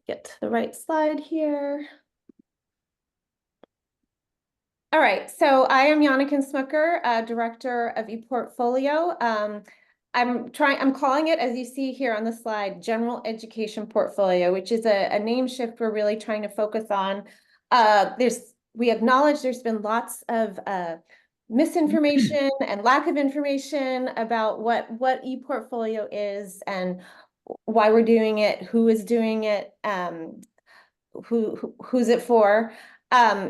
get to the right slide here. All right, so I am Janniken Smucker, Director of ePortfolio. I'm calling it, as you see here on the slide, General Education Portfolio, which is a name shift we're really trying to focus on. We acknowledge there's been lots of misinformation and lack of information about what ePortfolio is and why we're doing it, who is doing it, who's it for.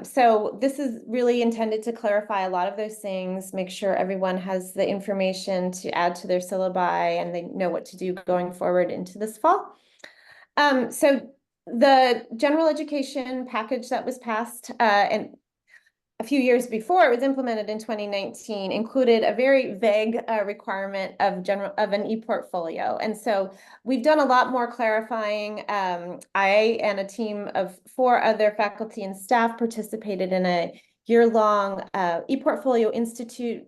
So this is really intended to clarify a lot of those things, make sure everyone has the information to add to their syllabi and they know what to do going forward into this fall. So the general education package that was passed and a few years before it was implemented in 2019 included a very vague requirement of an e-portfolio. And so we've done a lot more clarifying. I and a team of 4 other faculty and staff participated in a year-long ePortfolio Institute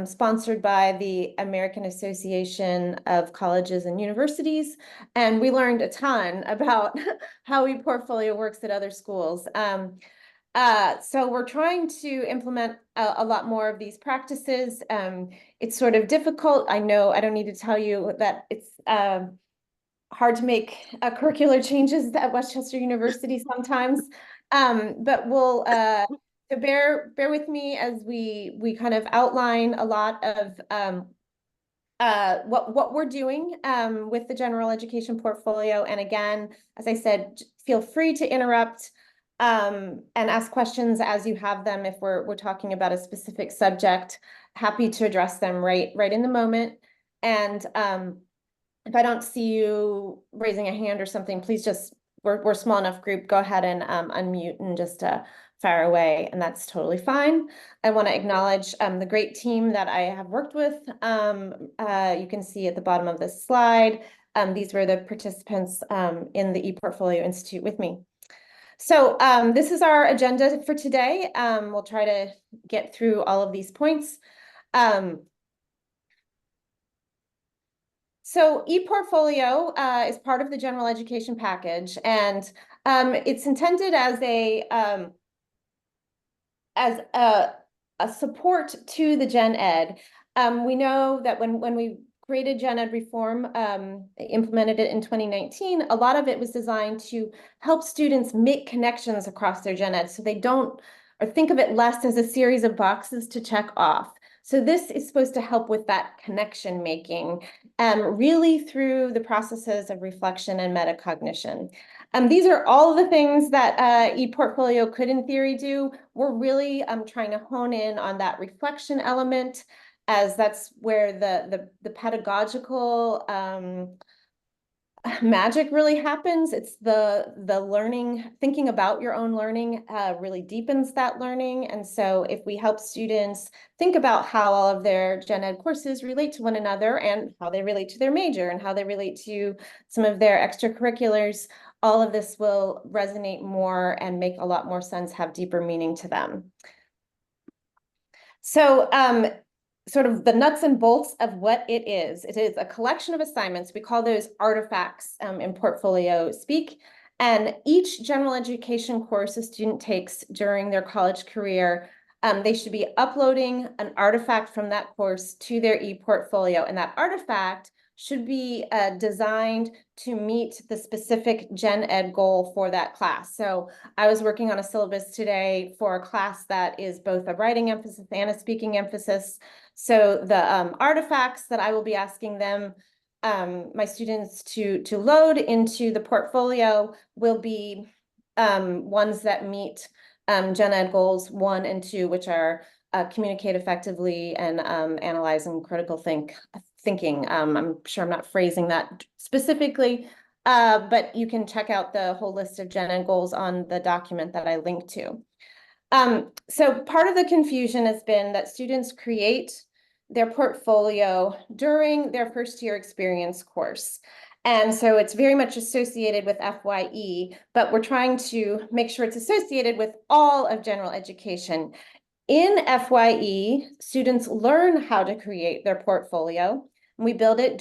sponsored by the American Association of Colleges and Universities. And we learned a ton about how ePortfolio works at other schools. So we're trying to implement a lot more of these practices. It's sort of difficult. I know I don't need to tell you that it's hard to make curricular changes at Westchester University sometimes. But we'll so bear with me as we kind of outline a lot of what we're doing with the general education portfolio. And again, as I said, feel free to interrupt and ask questions as you have them. If we're talking about a specific subject, happy to address them right in the moment. And if I don't see you raising a hand or something, please just, we're a small enough group, go ahead and unmute and just fire away, and that's totally fine. I want to acknowledge the great team that I have worked with. You can see at the bottom of this slide, these were the participants in the ePortfolio Institute with me. So this is our agenda for today. We'll try to get through all of these points. So ePortfolio is part of the general education package, and it's intended as a support to the gen ed. We know that when we created gen ed reform, implemented it in 2019, a lot of it was designed to help students make connections across their gen ed so they don't, or think of it less as a series of boxes to check off. So this is supposed to help with that connection making, really through the processes of reflection and metacognition. These are all the things that ePortfolio could in theory do. We're really trying to hone in on that reflection element, as that's where the pedagogical magic really happens. It's the learning, thinking about your own learning really deepens that learning. And so if we help students think about how all of their gen ed courses relate to one another and how they relate to their major and how they relate to some of their extracurriculars, all of this will resonate more and make a lot more sense, have deeper meaning to them. So sort of the nuts and bolts of what it is. It is a collection of assignments. We call those artifacts in portfolio speak. And each general education course a student takes during their college career, they should be uploading an artifact from that course to their ePortfolio. And that artifact should be designed to meet the specific gen ed goal for that class. So I was working on a syllabus today for a class that is both a writing emphasis and a speaking emphasis. So the artifacts that I will be asking them, my students to load into the portfolio will be ones that meet gen ed goals 1 and 2, which are communicate effectively and analyze and critical thinking. I'm sure I'm not phrasing that specifically, but you can check out the whole list of gen ed goals on the document that I linked to. So part of the confusion has been that students create their portfolio during their first year experience course. And so it's very much associated with FYE, but we're trying to make sure it's associated with all of general education. In FYE, students learn how to create their portfolio. And we build it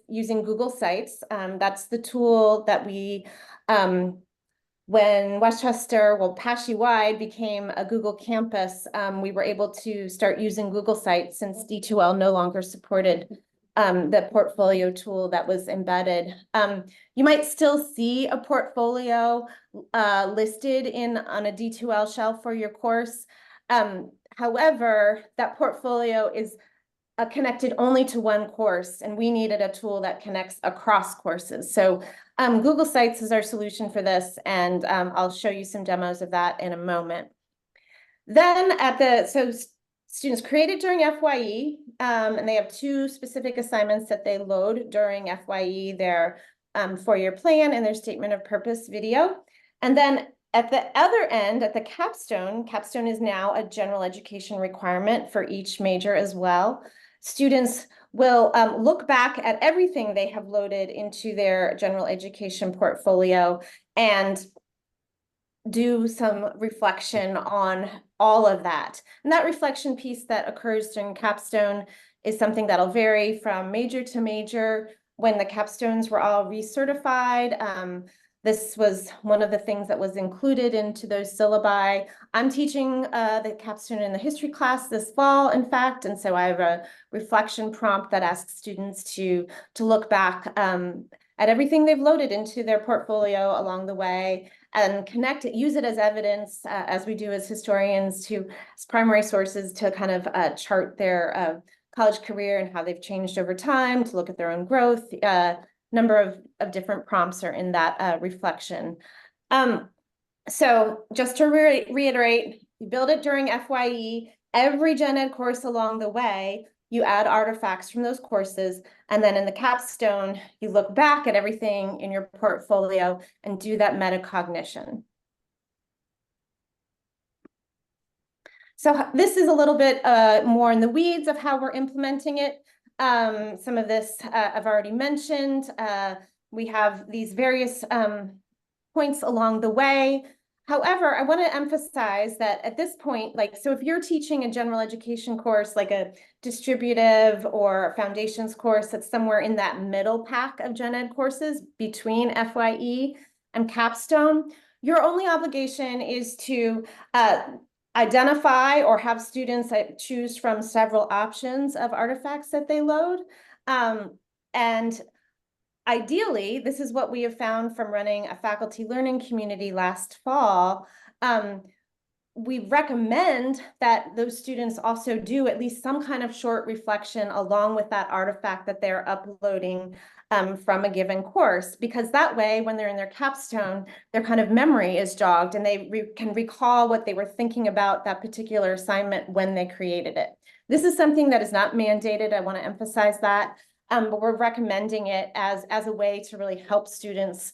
using Google Sites. That's the tool that we, when Westchester, well, Paschy-wide became a Google campus, we were able to start using Google Sites since D2L no longer supported the portfolio tool that was embedded. You might still see a portfolio listed on a D2L shelf for your course. However, that portfolio is connected only to one course, and we needed a tool that connects across courses. So Google Sites is our solution for this, and I'll show you some demos of that in a moment. Then students created during FYE, and they have two specific assignments that they load during FYE, their 4-year plan and their statement of purpose video. And then at the other end, at the capstone is now a general education requirement for each major as well. Students will look back at everything they have loaded into their general education portfolio and do some reflection on all of that. And that reflection piece that occurs during capstone is something that'll vary from major to major. When the capstones were all recertified, this was one of the things that was included into those syllabi. I'm teaching the capstone in the history class this fall, in fact, and so I have a reflection prompt that asks students to look back at everything they've loaded into their portfolio along the way and connect it, use it as evidence, as we do as historians, as primary sources to kind of chart their college career and how they've changed over time, to look at their own growth. Number of different prompts are in that reflection. So just to reiterate, you build it during FYE, every gen ed course along the way, you add artifacts from those courses, and then in the capstone, you look back at everything in your portfolio and do that metacognition. So this is a little bit more in the weeds of how we're implementing it. Some of this I've already mentioned. We have these various points along the way. However, I want to emphasize that at this point, so if you're teaching a general education course, like a distributive or foundations course that's somewhere in that middle pack of gen ed courses between FYE and capstone, your only obligation is to identify or have students choose from several options of artifacts that they load. And ideally, this is what we have found from running a faculty learning community last fall. We recommend that those students also do at least some kind of short reflection along with that artifact that they're uploading from a given course, because that way, when they're in their capstone, their kind of memory is jogged and they can recall what they were thinking about that particular assignment when they created it. This is something that is not mandated. I want to emphasize that. But we're recommending it as a way to really help students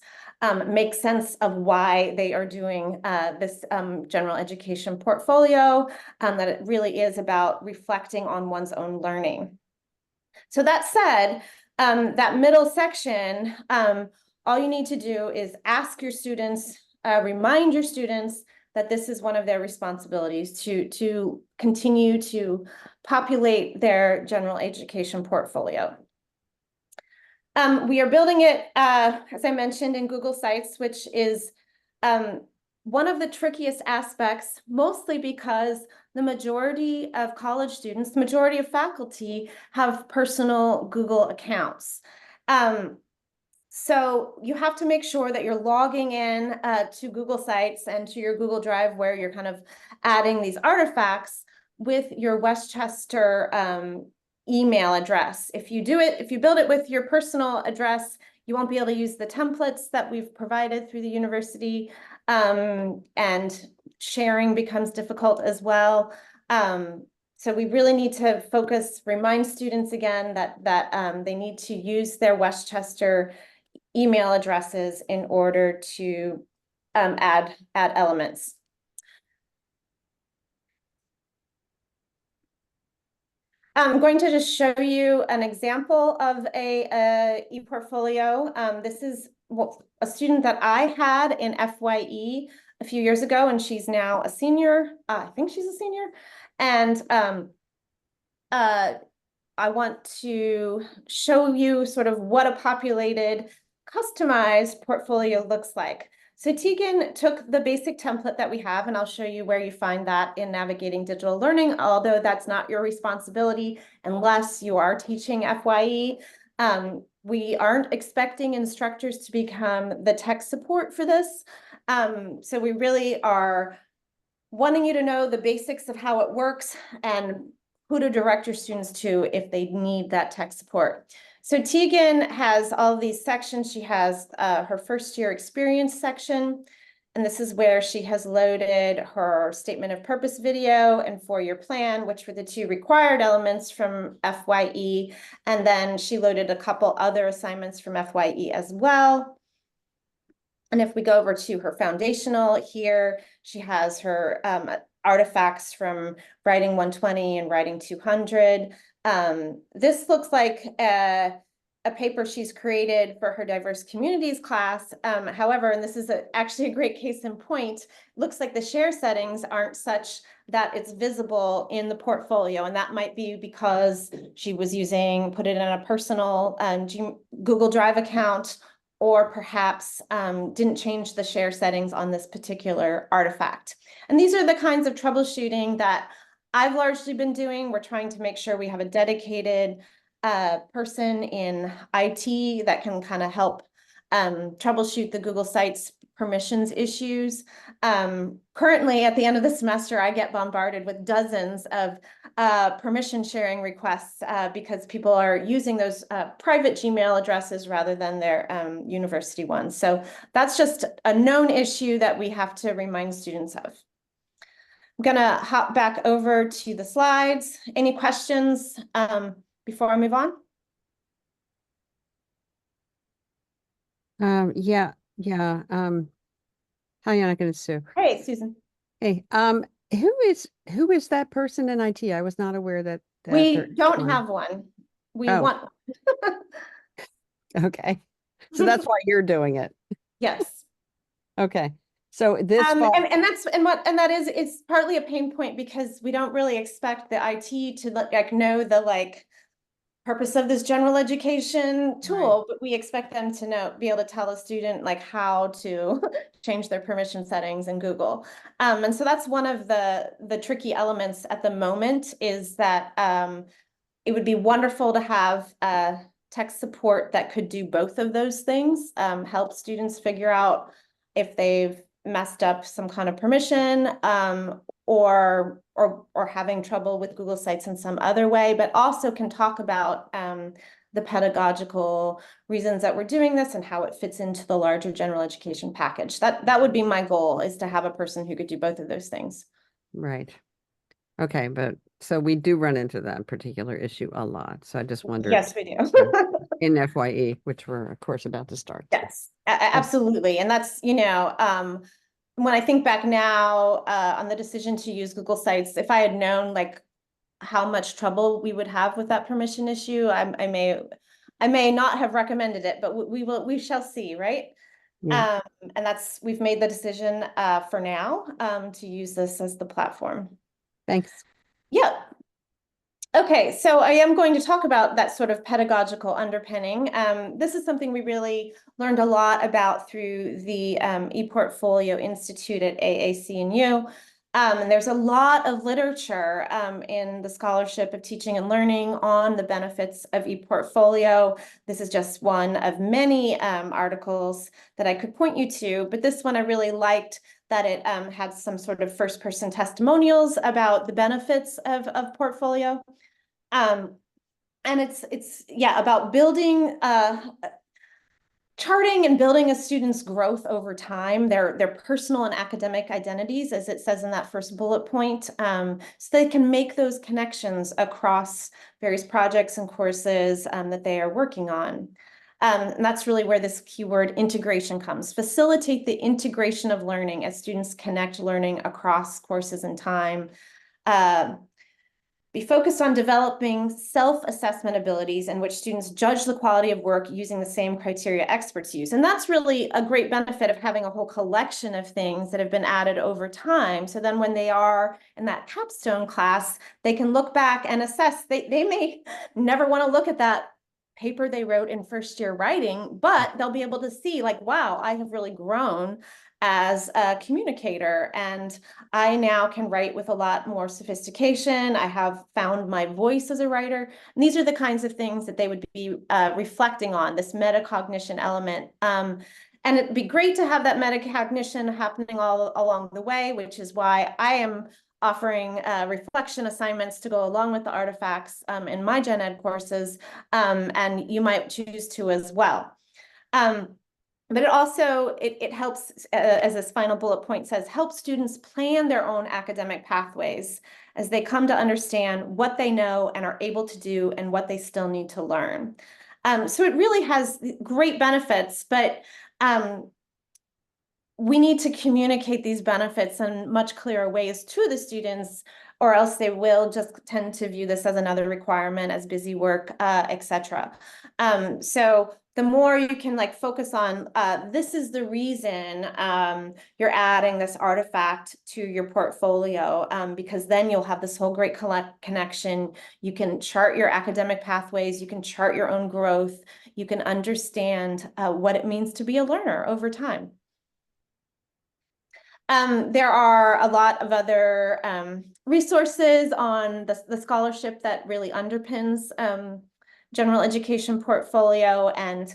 make sense of why they are doing this general education portfolio, that it really is about reflecting on one's own learning. So that said, that middle section, all you need to do is ask your students, remind your students that this is one of their responsibilities to continue to populate their general education portfolio. We are building it, as I mentioned, in Google Sites, which is one of the trickiest aspects, mostly because the majority of college students, the majority of faculty have personal Google accounts. So you have to make sure that you're logging in to Google Sites and to your Google Drive where you're kind of adding these artifacts with your Westchester email address. If you build it with your personal address, you won't be able to use the templates that we've provided through the university, and sharing becomes difficult as well. So we really need to remind students again that they need to use their Westchester email addresses in order to add elements. I'm going to just show you an example of a e-portfolio. This is a student that I had in FYE a few years ago, and she's now a senior. I think she's a senior. And I want to show you sort of what a populated, customized portfolio looks like. So Tegan took the basic template that we have, and I'll show you where you find that in Navigating Digital Learning, although that's not your responsibility unless you are teaching FYE. We aren't expecting instructors to become the tech support for this. So we really are wanting you to know the basics of how it works and who to direct your students to if they need that tech support. So Tegan has all of these sections. She has her first year experience section, and this is where she has loaded her statement of purpose video and 4-year plan, which were the 2 required elements from FYE. And then she loaded a couple other assignments from FYE as well. And if we go over to her foundational here, she has her artifacts from Writing 120 and Writing 200. This looks like a paper she's created for her diverse communities class. However, and this is actually a great case in point, looks like the share settings aren't such that it's visible in the portfolio. And that might be because she was put it in a personal Google Drive account, or perhaps didn't change the share settings on this particular artifact. And these are the kinds of troubleshooting that I've largely been doing. We're trying to make sure we have a dedicated person in IT that can kind of help troubleshoot the Google Sites permissions issues. Currently, at the end of the semester, I get bombarded with dozens of permission sharing requests because people are using those private Gmail addresses rather than their university ones. So that's just a known issue that we have to remind students of. I'm gonna hop back over to the slides. Any questions before I move on? Yeah. Hi, Annika and Sue. Hey, Susan. Hey, who is that person in IT? I was not aware that We don't have one. We want one. Okay. So that's why you're doing it. Yes. Okay. So this and that is, it's partly a pain point because we don't really expect the IT to know the purpose of this general education tool, but we expect them to be able to tell a student how to change their permission settings in Google. And so that's one of the tricky elements at the moment, is that it would be wonderful to have tech support that could do both of those things, help students figure out if they've messed up some kind of permission, or having trouble with Google Sites in some other way, but also can talk about the pedagogical reasons that we're doing this and how it fits into the larger general education package. That would be my goal, is to have a person who could do both of those things. Right. Okay, but so we do run into that particular issue a lot. So I just wondered. Yes, we do. In FYE, which we're of course about to start. Yes, absolutely. And that's, when I think back now on the decision to use Google Sites, if I had known how much trouble we would have with that permission issue, I may not have recommended it, but we shall see, right? Yeah. And we've made the decision for now to use this as the platform. Thanks. Yeah. Okay, so I am going to talk about that sort of pedagogical underpinning. This is something we really learned a lot about through the ePortfolio Institute at AAC&U. And there's a lot of literature in the scholarship of teaching and learning on the benefits of ePortfolio. This is just one of many articles that I could point you to, but this one I really liked, that it had some sort of first-person testimonials about the benefits of portfolio. And it's about building charting and building a student's growth over time, their personal and academic identities, as it says in that first bullet point, so they can make those connections across various projects and courses that they are working on. And that's really where this keyword integration comes. Facilitate the integration of learning as students connect learning across courses and time. be focused on developing self-assessment abilities in which students judge the quality of work using the same criteria experts use. And that's really a great benefit of having a whole collection of things that have been added over time. So then when they are in that capstone class, they can look back and assess. They may never want to look at that paper they wrote in first year writing, but they'll be able to see like, wow, I have really grown as a communicator, and I now can write with a lot more sophistication. I have found my voice as a writer. And these are the kinds of things that they would be reflecting on, this metacognition element. And it'd be great to have that metacognition happening all along the way, which is why I am offering reflection assignments to go along with the artifacts in my gen ed courses, and you might choose to as well. But it also, it helps, as this final bullet point says, help students plan their own academic pathways as they come to understand what they know and are able to do and what they still need to learn. So it really has great benefits, but we need to communicate these benefits in much clearer ways to the students, or else they will just tend to view this as another requirement, as busy work, etc. So the more you can like focus on, this is the reason you're adding this artifact to your portfolio, because then you'll have this whole great connection. You can chart your academic pathways, you can chart your own growth, you can understand what it means to be a learner over time. There are a lot of other resources on the scholarship that really underpins general education portfolio. And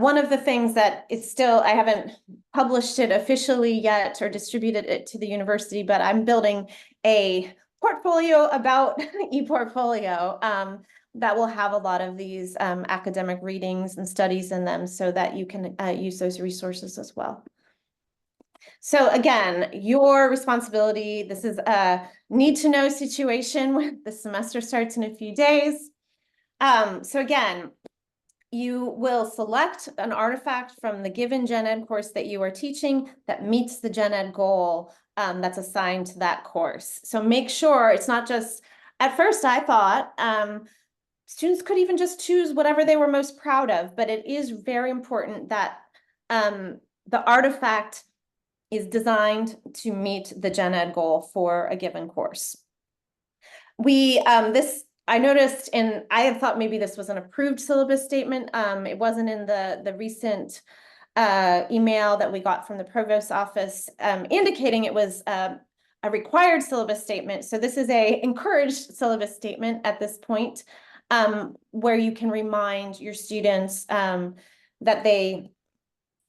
one of the things that is still, I haven't published it officially yet or distributed it to the university, but I'm building a portfolio about ePortfolio that will have a lot of these academic readings and studies in them so that you can use those resources as well. So again, your responsibility, this is a need to know situation when the semester starts in a few days. So again, you will select an artifact from the given gen ed course that you are teaching that meets the gen ed goal that's assigned to that course. So make sure it's not just, at first I thought students could even just choose whatever they were most proud of, but it is very important that the artifact is designed to meet the gen ed goal for a given course. I noticed, and I had thought maybe this was an approved syllabus statement. It wasn't in the recent email that we got from the provost's office indicating it was a required syllabus statement. So this is a encouraged syllabus statement at this point, where you can remind your students that they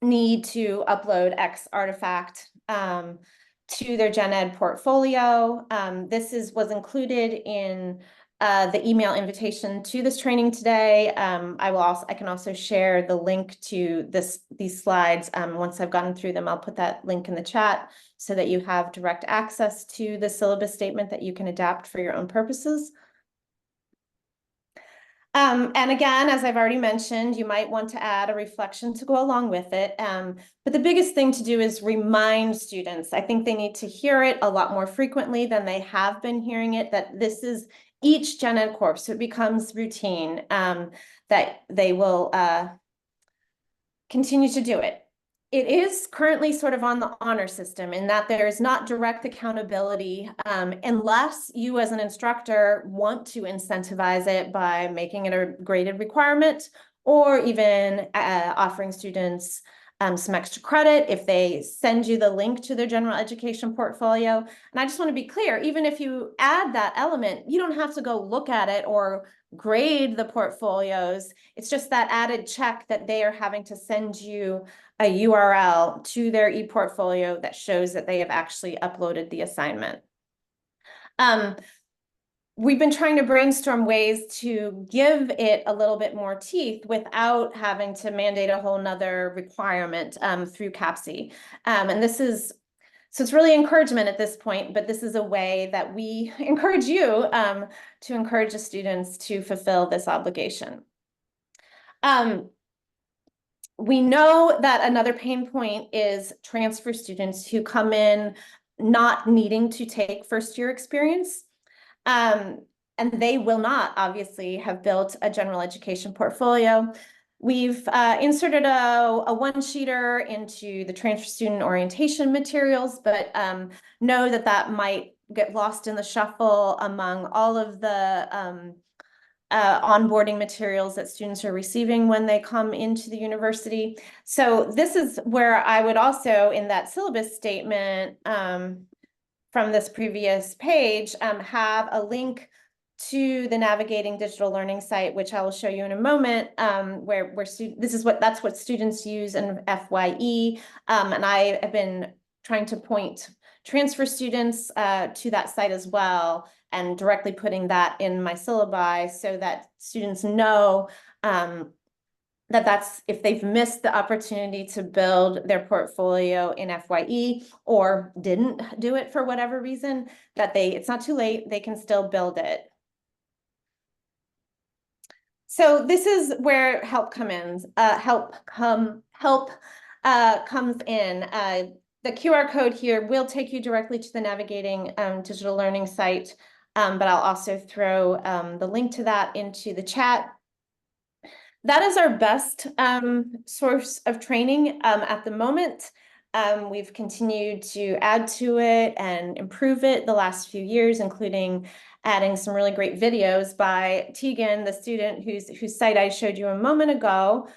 need to upload X artifact to their gen ed portfolio. This was included in the email invitation to this training today. I can also share the link to these slides. Once I've gotten through them, I'll put that link in the chat so that you have direct access to the syllabus statement that you can adapt for your own purposes. And again, as I've already mentioned, you might want to add a reflection to go along with it. But the biggest thing to do is remind students. I think they need to hear it a lot more frequently than they have been hearing it, that this is each gen ed course. So it becomes routine, that they will continue to do it. It is currently sort of on the honor system in that there is not direct accountability unless you as an instructor want to incentivize it by making it a graded requirement, or even offering students some extra credit if they send you the link to their general education portfolio. And I just want to be clear, even if you add that element, you don't have to go look at it or grade the portfolios. It's just that added check that they are having to send you a URL to their ePortfolio that shows that they have actually uploaded the assignment. We've been trying to brainstorm ways to give it a little bit more teeth without having to mandate a whole nother requirement through CAPC. And so it's really encouragement at this point, but this is a way that we encourage you to encourage the students to fulfill this obligation. We know that another pain point is transfer students who come in not needing to take first year experience. and they will not obviously have built a general education portfolio. We've inserted a one-sheeter into the transfer student orientation materials, but know that that might get lost in the shuffle among all of the onboarding materials that students are receiving when they come into the university. So this is where I would also, in that syllabus statement from this previous page, have a link to the Navigating Digital Learning site, which I will show you in a moment, where that's what students use in FYE, and I have been trying to point transfer students to that site as well, and directly putting that in my syllabi so that students know that's if they've missed the opportunity to build their portfolio in FYE or didn't do it for whatever reason, that it's not too late, they can still build it. So this is where help comes in. The QR code here will take you directly to the Navigating Digital Learning site, but I'll also throw the link to that into the chat. That is our best source of training at the moment. We've continued to add to it and improve it the last few years, including adding some really great videos by Tegan, the student whose site I showed you a moment ago.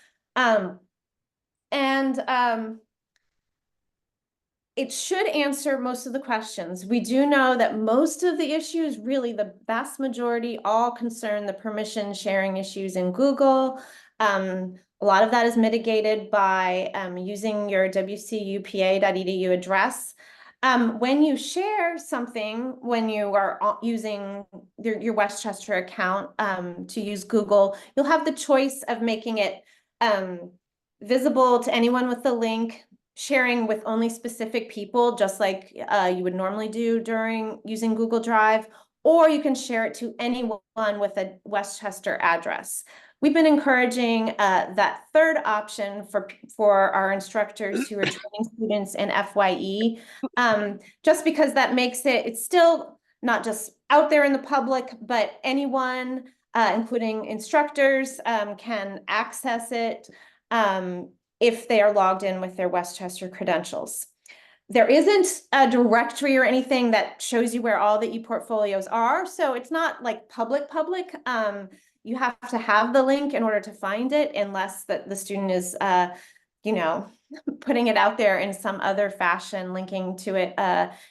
It should answer most of the questions. We do know that most of the issues, really the vast majority, all concern the permission sharing issues in Google. A lot of that is mitigated by using your wcupa.edu address. When you share something, when you are using your Westchester account to use Google, you'll have the choice of making it visible to anyone with the link, sharing with only specific people, just like you would normally do during using Google Drive, or you can share it to anyone with a Westchester address. We've been encouraging that third option for our instructors who are training students in FYE, just because that makes it's still not just out there in the public, but anyone, including instructors, can access it if they are logged in with their Westchester credentials. There isn't a directory or anything that shows you where all the ePortfolios are, so it's not like public. You have to have the link in order to find it, unless the student is, putting it out there in some other fashion, linking to it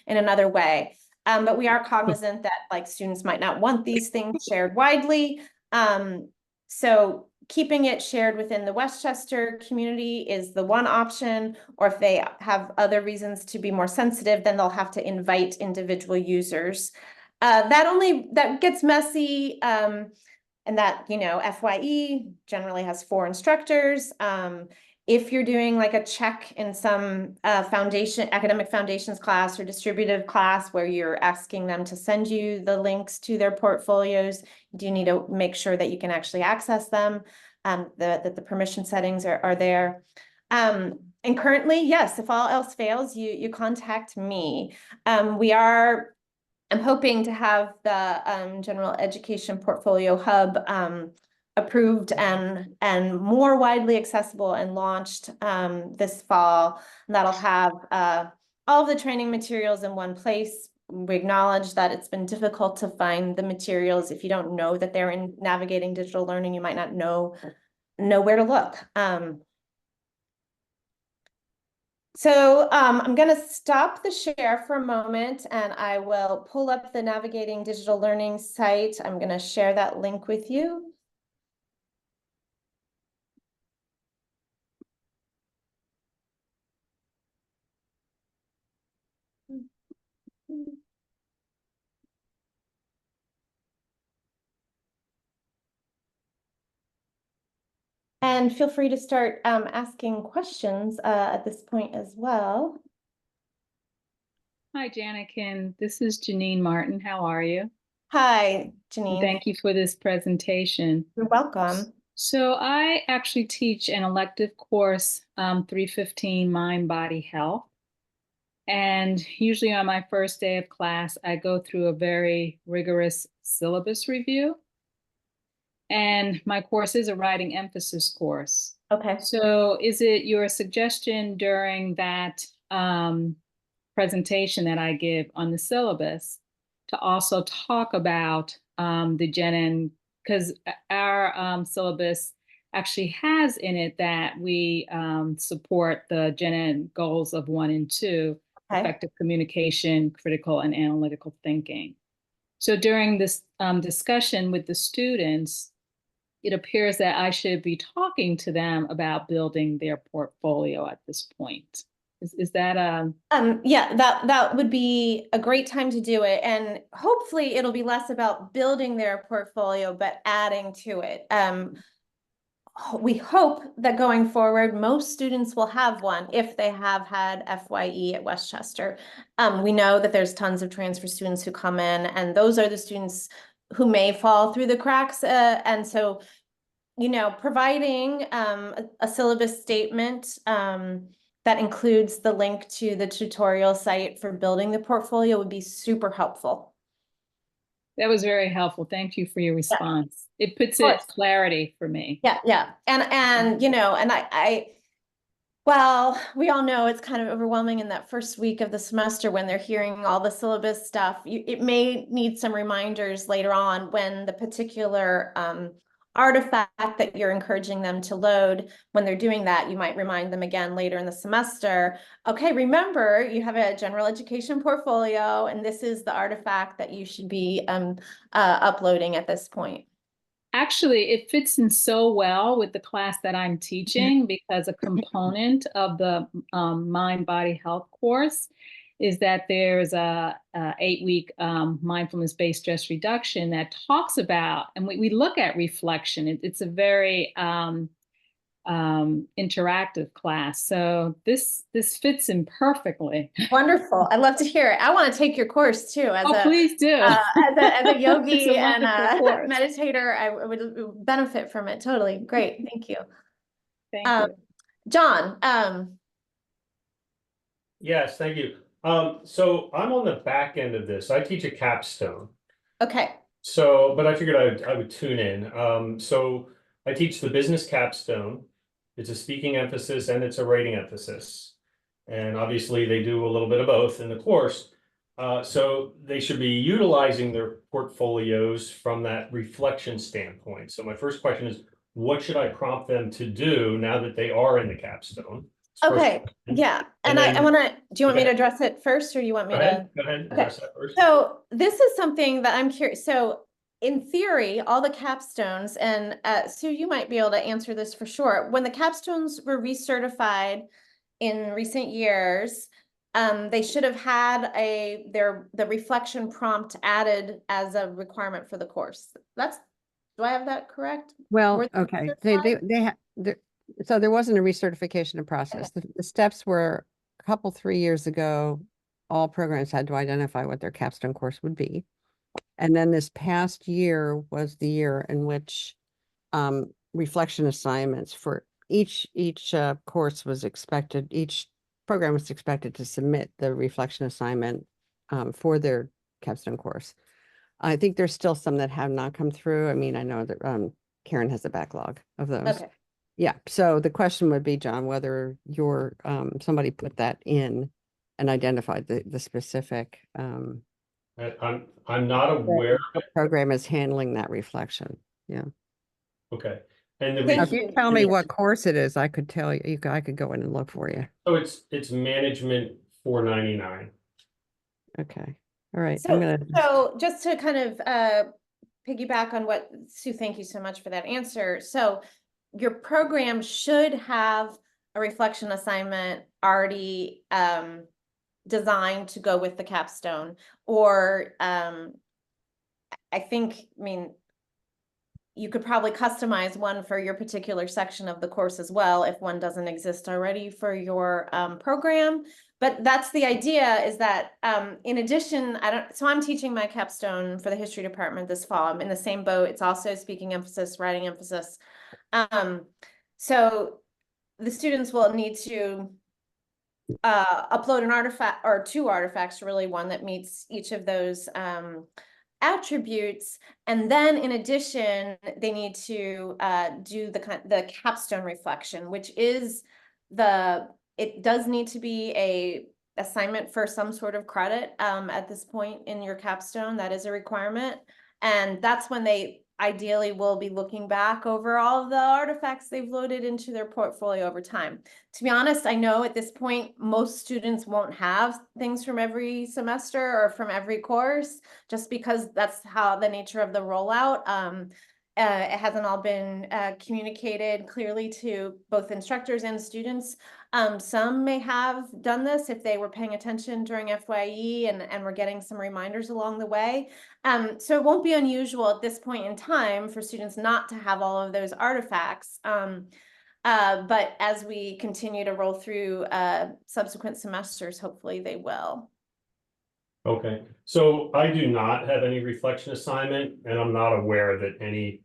in another way. But we are cognizant that students might not want these things shared widely. So keeping it shared within the Westchester community is the one option, or if they have other reasons to be more sensitive, then they'll have to invite individual users. That gets messy, and that, FYE generally has 4 instructors. If you're doing like a check in some academic foundations class or distributive class where you're asking them to send you the links to their portfolios, you do need to make sure that you can actually access them, that the permission settings are there. And currently, yes, if all else fails, you contact me. I'm hoping to have the General Education Portfolio Hub approved and more widely accessible and launched this fall. And that'll have all of the training materials in one place. We acknowledge that it's been difficult to find the materials. If you don't know that they're in Navigating Digital Learning, you might not know where to look. So I'm going to stop the share for a moment, and I will pull up the Navigating Digital Learning site. I'm going to share that link with you. And feel free to start asking questions at this point as well. Hi, Janikin. This is Janine Martin. How are you? Hi, Janine. Thank you for this presentation. You're welcome. So I actually teach an elective course, 315 Mind Body Health. And usually on my first day of class, I go through a very rigorous syllabus review. And my course is a writing emphasis course. Okay. So is it your suggestion during that presentation that I give on the syllabus to also talk about the Gen N, because our syllabus actually has in it that we support the Gen N goals of 1 and 2, Okay. effective communication, critical and analytical thinking. So during this discussion with the students, it appears that I should be talking to them about building their portfolio at this point. Is that Yeah, that would be a great time to do it. And hopefully it'll be less about building their portfolio, but adding to it. We hope that going forward, most students will have one if they have had FYE at Westchester. We know that there's tons of transfer students who come in, and those are the students who may fall through the cracks. And so, you know, providing a syllabus statement that includes the link to the tutorial site for building the portfolio would be super helpful. that was very helpful. Thank you for your response. It puts it clarity for me. Yeah. And you know, and well, we all know it's kind of overwhelming in that first week of the semester when they're hearing all the syllabus stuff. It may need some reminders later on when the particular artifact that you're encouraging them to load, when they're doing that, you might remind them again later in the semester, okay, remember you have a general education portfolio and this is the artifact that you should be uploading at this point. Actually, it fits in so well with the class that I'm teaching because a component of the mind body health course is that there's a 8-week mindfulness-based stress reduction that talks about, and we look at reflection. It's a very interactive class. So this fits in perfectly. Wonderful. I'd love to hear it. I want to take your course too as Please do. as a yogi and course. meditator. I would benefit from it. Totally. Great. Thank you. Thank you. John, Yes, thank you. So I'm on the back end of this. I teach a capstone. okay. So, but I figured I would tune in. So I teach the business capstone. It's a speaking emphasis and it's a writing emphasis. And obviously they do a little bit of both in the course. So they should be utilizing their portfolios from that reflection standpoint. So my first question is, what should I prompt them to do now that they are in the capstone? Okay. Yeah. And then, I want to, do you want me to okay. address it first or do you want me Go ahead. to? Go ahead. Okay. Address that first. So this is something that I'm curious. So in theory, all the capstones, and Sue, you might be able to answer this for sure. When the capstones were recertified in recent years, they should have had the reflection prompt added as a requirement for the course. Do I have that correct? Well, Were okay, certified? so there wasn't a recertification process. The steps were a couple, 3 years ago, all programs had to identify what their capstone course would be. And then this past year was the year in which reflection assignments for each course was expected, each program was expected to submit the reflection assignment for their capstone course. I think there's still some that have not come through. I mean, I know that Karen has a backlog of those. Okay. Yeah. So the question would be, John, whether your somebody put that in and identified the specific I'm not aware. program is handling that reflection. Yeah. Okay. And the Thank Now, if you you. tell me what course it is, I could tell you, I could go in and look for you. so it's management 499. Okay. All right. So just to kind of piggyback on what Sue, thank you so much for that answer. So your program should have a reflection assignment already designed to go with the capstone, or I mean, you could probably customize one for your particular section of the course as well if one doesn't exist already for your program. But that's the idea, is that in addition, so I'm teaching my capstone for the history department this fall. I'm in the same boat. It's also speaking emphasis, writing emphasis. So the students will need to upload an artifact or 2 artifacts, really one that meets each of those attributes. And then in addition, they need to do the capstone reflection, which is it does need to be a assignment for some sort of credit at this point in your capstone. That is a requirement. And that's when they ideally will be looking back over all of the artifacts they've loaded into their portfolio over time. To be honest, I know at this point, most students won't have things from every semester or from every course, just because that's how the nature of the rollout. It hasn't all been communicated clearly to both instructors and students. Some may have done this if they were paying attention during FYE and were getting some reminders along the way. So it won't be unusual at this point in time for students not to have all of those artifacts. But as we continue to roll through subsequent semesters, hopefully they will. Okay, so I do not have any reflection assignment, and I'm not aware that any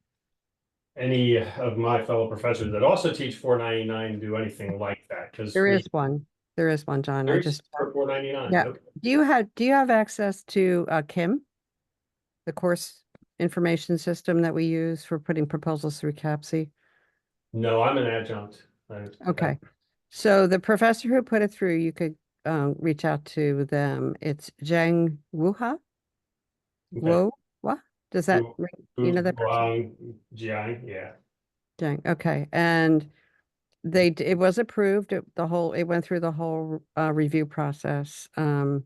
of my fellow professors that also teach 499 do anything like that, because There is one, John. I just, for 499. yeah. Okay. Do you have access to Kim? The course information system that we use for putting proposals through CAPSI? No, I'm an adjunct. Okay. So the professor who put it through, you could reach out to them. It's Zhang Wuha. Whoa, what? Does that, you know that person? Jiang, yeah. Zhang, okay. And it was approved, it went through the whole review process. And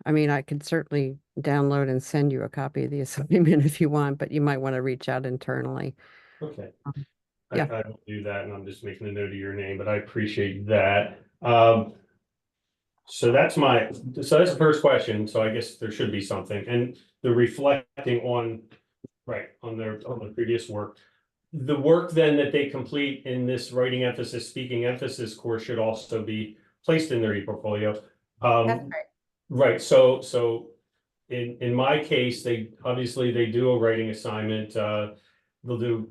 I mean, I could certainly download and send you a copy of the assignment if you want, but you might want to reach out internally. Okay. Yeah. I will do that, and I'm just making a note of your name, but I appreciate that. So that's the first question. So I guess there should be something, and the reflecting on, right, on the previous work. The work then that they complete in this writing emphasis, speaking emphasis course should also be placed in their e-portfolio. That's right. Right, so in my case, they do a writing assignment, they'll do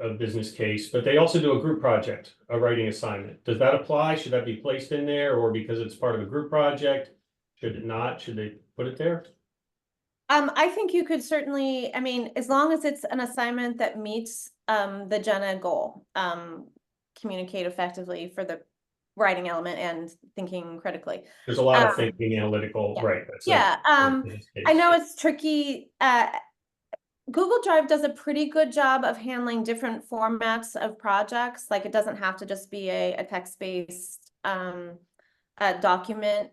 a business case, but they also do a group project, a writing assignment. Does that apply? Should that be placed in there, or because it's part of a group project? Should it not? Should they put it there? I think you could certainly, I mean, as long as it's an assignment that meets the gen ed goal, communicate effectively for the writing element and thinking critically. There's a lot of thinking, analytical, yeah. right? Yeah, I know it's tricky. Google Drive does a pretty good job of handling different formats of projects. Like, it doesn't have to just be a text-based document.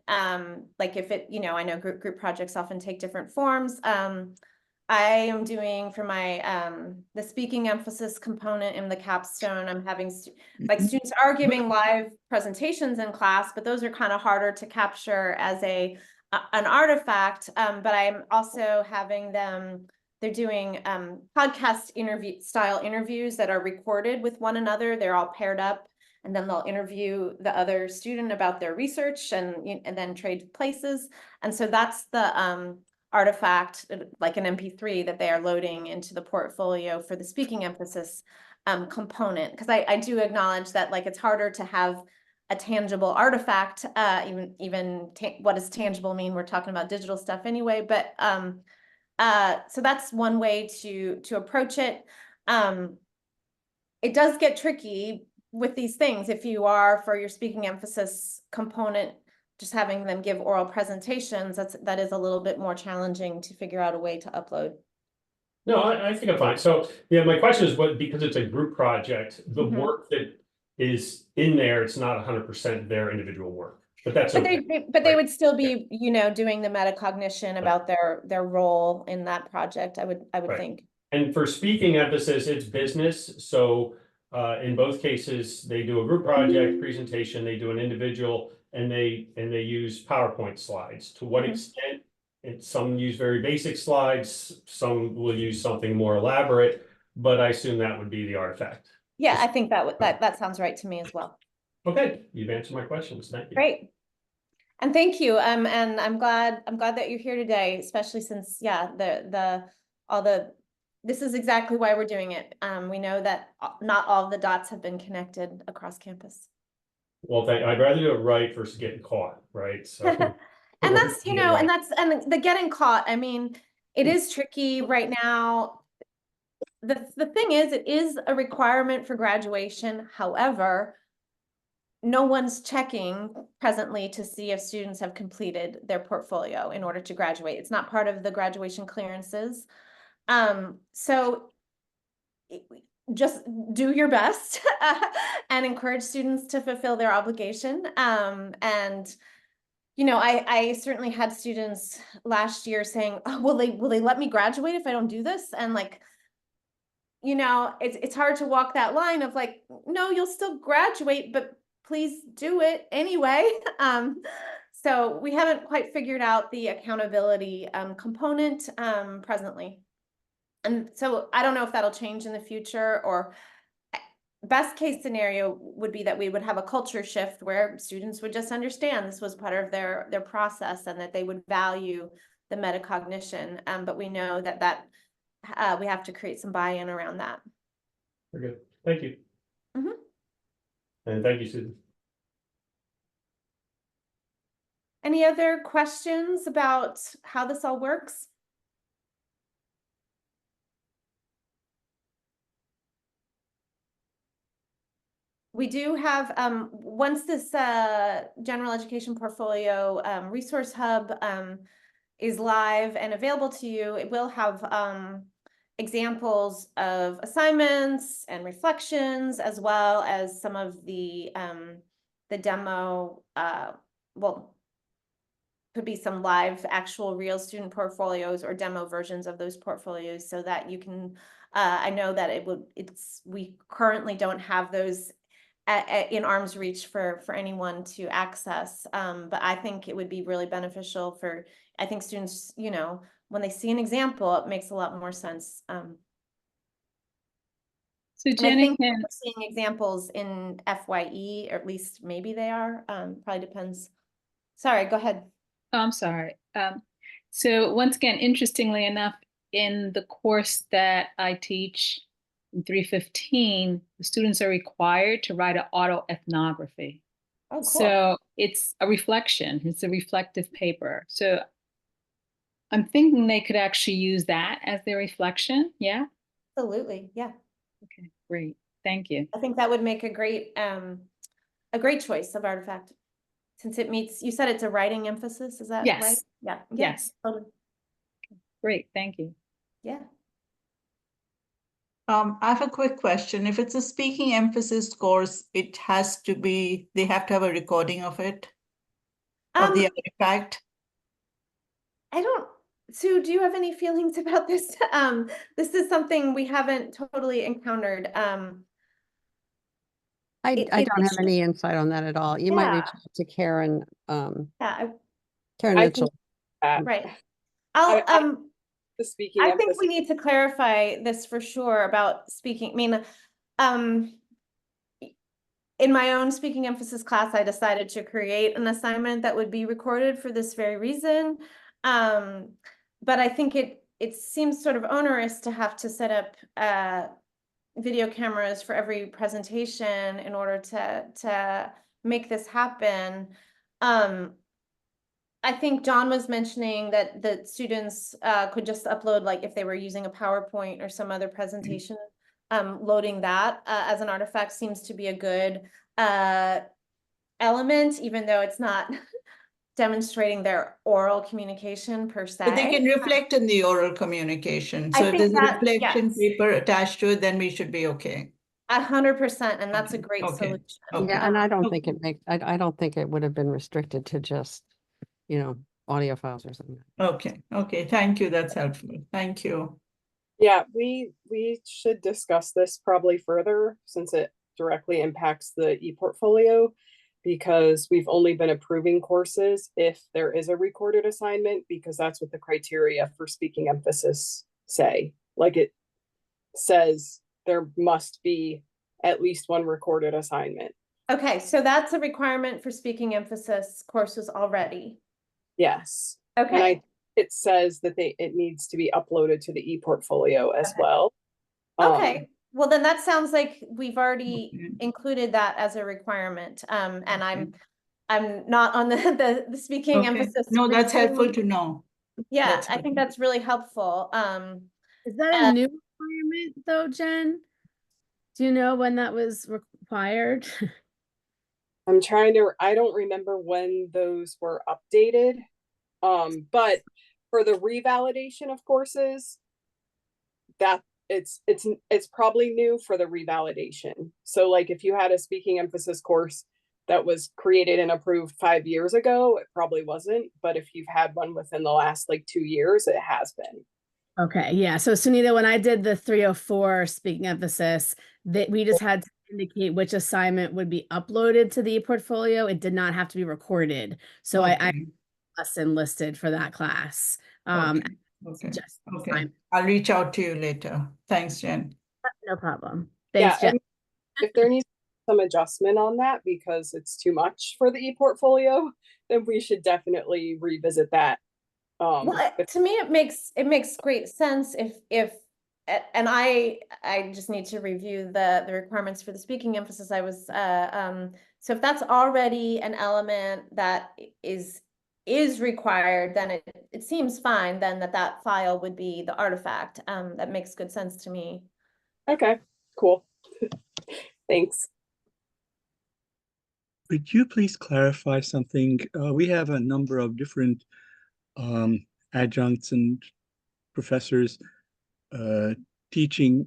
Like if it, I know group projects often take different forms. I am doing for my the speaking emphasis component in the capstone. I'm having students are giving live presentations in class, but those are kind of harder to capture as an artifact. But I'm also having them. They're doing podcast style interviews that are recorded with one another. They're all paired up, and then they'll interview the other student about their research and then trade places. And so that's the artifact, like an MP3 that they are loading into the portfolio for the speaking emphasis component. Because I do acknowledge that, like, it's harder to have a tangible artifact, even what does tangible mean? We're talking about digital stuff anyway, but so that's one way to approach it. It does get tricky with these things. If you are, for your speaking emphasis component, just having them give oral presentations, that is a little bit more challenging to figure out a way to upload. No, I think I'm fine. So yeah, my question is, because it's a group project, the work that is in there, it's not 100% their individual work. But that's okay. They would still be, doing the metacognition about their role in that project, I would think. And for speaking emphasis, it's business. So in both cases, they do a group project presentation, they do an individual, and they use PowerPoint slides. To what extent? Some use very basic slides, some will use something more elaborate, but I assume that would be the artifact. Yeah, I think that sounds right to me as well. Okay, you've answered my questions. Thank you. Great. And thank you. And I'm glad that you're here today, especially since, this is exactly why we're doing it. We know that not all of the dots have been connected across campus. Well, I'd rather do it right versus getting caught, right? So. And that's, you Yeah, know, right. and the getting caught, I mean, it is tricky right now. The thing is, it is a requirement for graduation. However, no one's checking presently to see if students have completed their portfolio in order to graduate. It's not part of the graduation clearances. So just do your best and encourage students to fulfill their obligation. And you know, I certainly had students last year saying, oh, will they let me graduate if I don't do this? And like, you know, it's hard to walk that line of like, no, you'll still graduate, but please do it anyway. So we haven't quite figured out the accountability component presently. And so I don't know if that'll change in the future, or best case scenario would be that we would have a culture shift where students would just understand this was part of their process and that they would value the metacognition. But we know that we have to create some buy-in around that. Very good. Thank you. Mhm. And thank you, Susan. Any other questions about how this all works? We do have, once this general education portfolio resource hub is live and available to you, it will have examples of assignments and reflections, as well as some of the demo, well, could be some live actual real student portfolios or demo versions of those portfolios, so that you can, I know that we currently don't have those in arm's reach for anyone to access. But I think it would be really beneficial for, I think students, you know, when they see an example, it makes a lot more sense. So And I Jenny, think we're seeing examples in FYE, or at least maybe they are, probably depends. Sorry, go ahead. oh, I'm sorry. So once again, interestingly enough, in the course that I teach in 315, the students are required to write an autoethnography. Oh, cool. So it's a reflection, it's a reflective paper. So I'm thinking they could actually use that as their reflection. Yeah. Absolutely. Yeah. Okay, great. Thank you. I think that would make a great choice of artifact, since it meets, you said it's a writing emphasis, is that right? Yes. Yeah. Yes. Totally. Great. Thank you. Yeah. I have a quick question. If it's a speaking emphasis course, it has to be, they have to have a recording of it, of the artifact? Sue, do you have any feelings about this? This is something we haven't totally encountered. I it don't have should- any insight on that at all. You might reach Yeah. out to Karen, Yeah, Karen I Mitchell. right. I- the speaking I think emphasis. we need to clarify this for sure about speaking. I mean, in my own speaking emphasis class, I decided to create an assignment that would be recorded for this very reason. But I think it seems sort of onerous to have to set up video cameras for every presentation in order to make this happen. I think John was mentioning that the students could just upload, like if they were using a PowerPoint or some other presentation, loading that as an artifact seems to be a good element, even though it's not demonstrating their oral communication per se. But they can reflect in the oral communication. So I if think there's a that, reflection yes. paper attached to it, then we should be okay. 100%, and that's a Okay, great okay, solution. okay. Yeah, and I don't Okay. think it makes, I don't think it would have been restricted to just, you know, audio files or something. Okay, thank you. That's helpful. Thank you. Yeah, we should discuss this probably further since it directly impacts the e-portfolio, because we've only been approving courses if there is a recorded assignment, because that's what the criteria for speaking emphasis say. Like it says there must be at least one recorded assignment. Okay, so that's a requirement for speaking emphasis courses already. Yes. And Okay. it says that it needs to be uploaded to the e-portfolio as Okay. well. Okay. Well, then that sounds like we've already Okay. included that as a requirement. And I'm not on the speaking Okay. emphasis. No, that's helpful review. to know. Yeah, That's I think helpful. that's really helpful. Is that a Uh, new requirement though, Jen? Do you know when that was required? I don't remember when those were updated. But for the revalidation of courses, that it's probably new for the revalidation. So like if you had a speaking emphasis course that was created and approved 5 years ago, it probably wasn't. But if you've had one within the last like 2 years, it has been. Okay, yeah. So Sunita, when I did the 304 speaking emphasis, that we just had to indicate which assignment would be uploaded to the portfolio. It did not have to be recorded. So I Okay. lesson listed for that class. Okay. Okay. Just Okay. I'll reach out to you later. Thanks, Jen. no problem. Yeah, Thanks, Jen. and if there needs some adjustment on that because it's too much for the e-portfolio, then we should definitely revisit that. Well, to me, it makes great sense and I just need to review the requirements for the speaking emphasis. So if that's already an element that is required, then it seems fine, then that file would be the artifact. That makes good sense to me. Okay, cool. Thanks. Could you please clarify something? We have a number of different adjuncts and professors teaching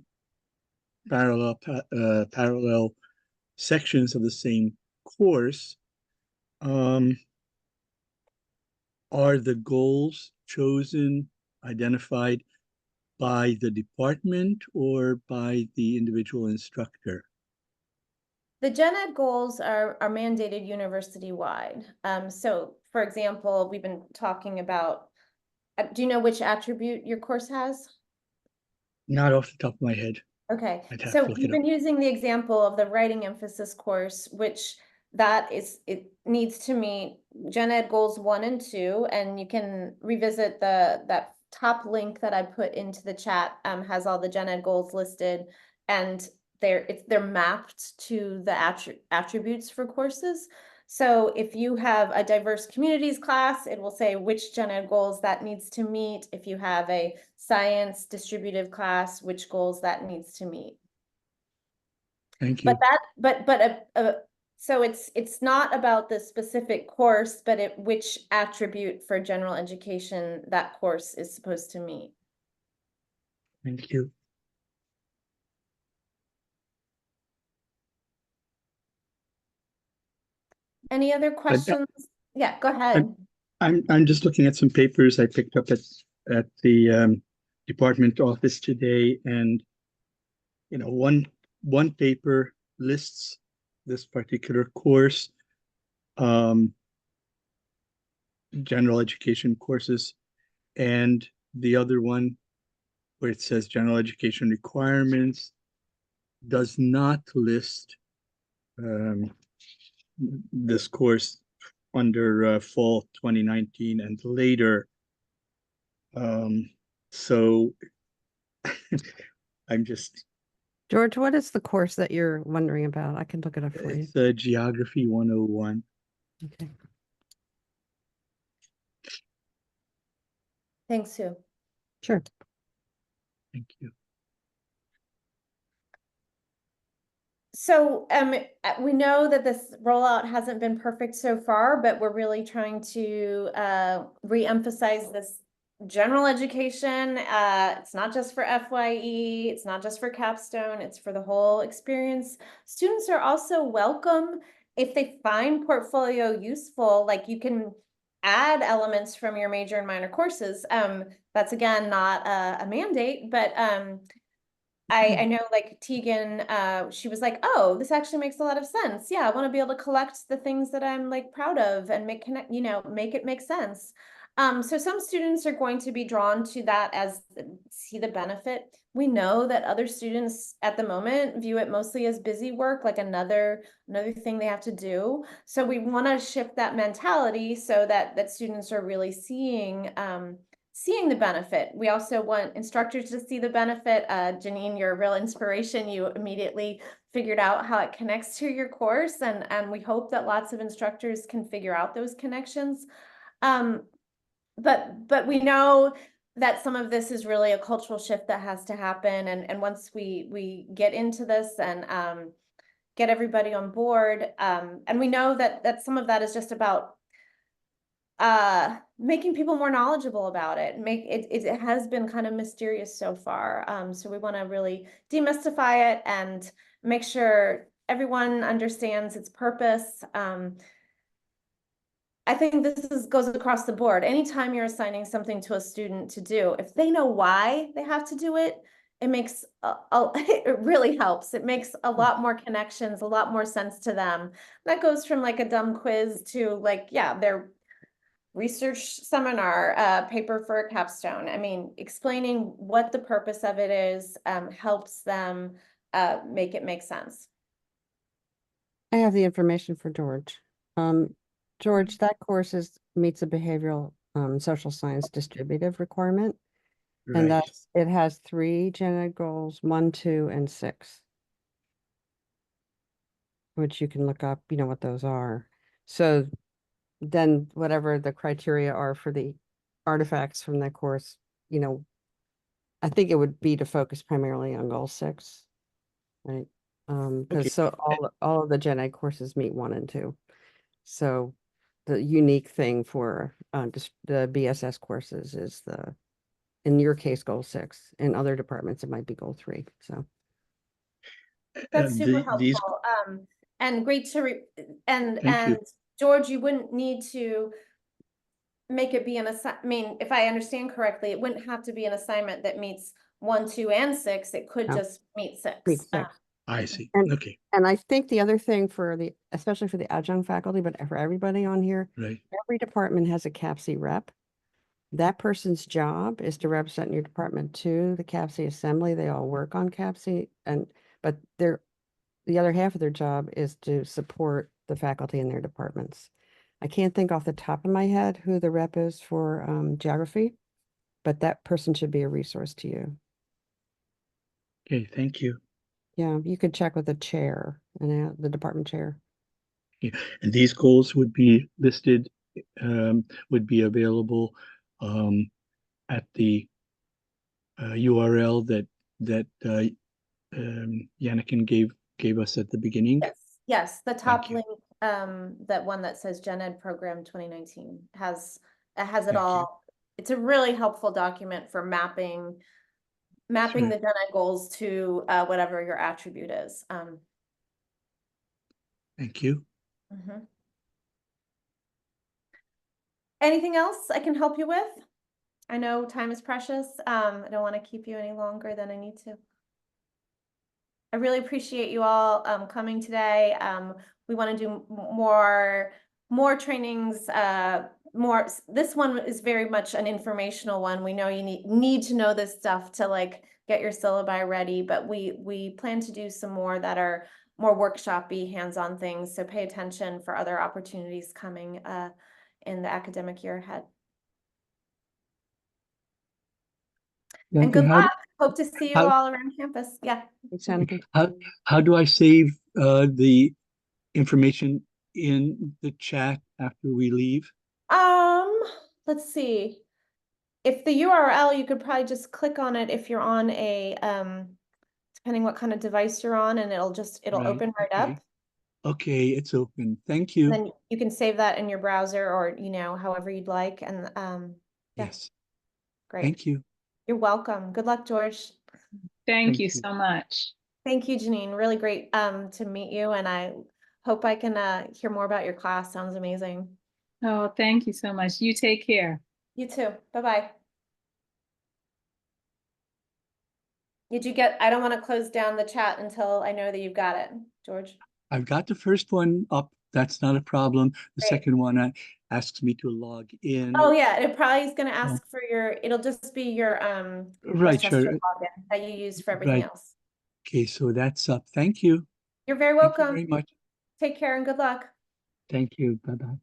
parallel sections of the same course. Are the goals chosen, identified by the department or by the individual instructor? The Gen Ed goals are mandated university-wide. So for example, we've been talking about, do you know which attribute your course has? Not off the top of my head. Okay, I'd have so to look we've it up. been using the example of the writing emphasis course, which it needs to meet Gen Ed goals 1 and 2, and you can revisit that top link that I put into the chat, has all the Gen Ed goals listed, and they're mapped to the attributes for courses. So if you have a diverse communities class, it will say which Gen Ed goals that needs to meet. If you have a science distributive class, which goals that needs to meet. Thank you. So it's not about the specific course, but which attribute for general education that course is supposed to meet. Thank you. Any other questions? Yeah, go ahead. I'm just looking at some papers I picked up at the department office today, and one paper lists this particular course, general education courses, and the other one where it says general education requirements does not list this course under fall 2019 and later. So I'm just. George, what is the course that you're wondering about? I can look it up for you. It's Geography 101. Okay. Thanks, Sue. Sure. Thank you. So we know that this rollout hasn't been perfect so far, but we're really trying to re-emphasize this general education. It's not just for FYE, it's not just for Capstone, it's for the whole experience. Students are also welcome if they find portfolio useful, like you can add elements from your major and minor courses. That's again not a mandate, but I know like Tegan, she was like, oh, this actually makes a lot of sense. Yeah, I want to be able to collect the things that I'm like proud of and make it make sense. So some students are going to be drawn to that as see the benefit. We know that other students at the moment view it mostly as busy work, like another thing they have to do. So we want to shift that mentality so that students are really seeing seeing the benefit. We also want instructors to see the benefit. Janine, you're a real inspiration. You immediately figured out how it connects to your course, and we hope that lots of instructors can figure out those connections. But we know that some of this is really a cultural shift that has to happen, and once we get into this and get everybody on board, and we know that some of that is just about making people more knowledgeable about it. It has been kind of mysterious so far, so we want to really demystify it and make sure everyone understands its purpose. I think this goes across the board. Anytime you're assigning something to a student to do, if they know why they have to do it, it makes it really helps. It makes a lot more connections, a lot more sense to them. That goes from like a dumb quiz to like, yeah, their research seminar, paper for a capstone. I mean, explaining what the purpose of it is helps them make it make sense. I have the information for George. George, that course meets a behavioral social science distributive requirement. And Right. it has 3 gen ed goals, 1, 2, and 6. Which you can look up, you know what those are. So then whatever the criteria are for the artifacts from that course, you know, I think it would be to focus primarily on goal 6. Right. Okay. Because so all of the gen ed courses meet 1 and 2. So the unique thing for just the BSS courses is in your case, goal 6. In other departments, it might be goal 3. So That's super These, helpful. And great to Thank you. George, you wouldn't need to make it be I mean, if I understand correctly, it wouldn't have to be an assignment that meets 1, 2, and 6. It could No. just meet 6. meet 6. I see. And- Okay, And I think the other thing especially for the adjunct faculty, but for everybody on here, right. every department has a CAPC rep. That person's job is to represent your department to the CAPC assembly. They all work on CAPC, but the other half of their job is to support the faculty in their departments. I can't think off the top of my head who the rep is for geography, but that person should be a resource to you. Okay, thank you. Yeah, you could check with the chair and the department chair. And these goals would be listed, would be available at the URL that Yannickin gave us at the beginning. Yes, the top you. link, that one that says Gen Ed Program 2019 has it Thank you. all. It's a really helpful document for mapping right. the Gen Ed goals to whatever your attribute is. Thank you. Mhm. Anything else I can help you with? I know time is precious. I don't want to keep you any longer than I need to. I really appreciate you all coming today. We want to do more trainings, this one is very much an informational one. We know you need to know this stuff to like get your syllabi ready, but we plan to do some more that are more workshop-y, hands-on things. So pay attention for other opportunities coming in the academic year ahead. And good luck. Hope to see you all around campus. Yeah. Thanks, Annika. How do I save the information in the chat after we leave? Let's see. If the URL, you could probably just click on it if you're on a depending what kind of device you're on, and it'll Right, open right okay. up. Okay, it's open. Thank you. Then you can save that in your browser or however you'd like. And yeah. Yes. Great. Thank you. You're welcome. Good luck, George. Thank you you. so much. Thank you, Janine. Really great to meet you, and I hope I can hear more about your class. Sounds amazing. Oh, thank you so much. You take care. You too. Bye-bye. I don't want to close down the chat until I know that you've got it, George. I've got the first one up. That's not a problem. The Great. second one asks me to log in. Oh yeah, it probably is going to ask for it'll just be your Right, Westchester sure. login that you use for everything Right. else. Okay, so that's up. Thank you. You're very Thank you welcome. very much. Take care and good luck. Thank you. Bye-bye.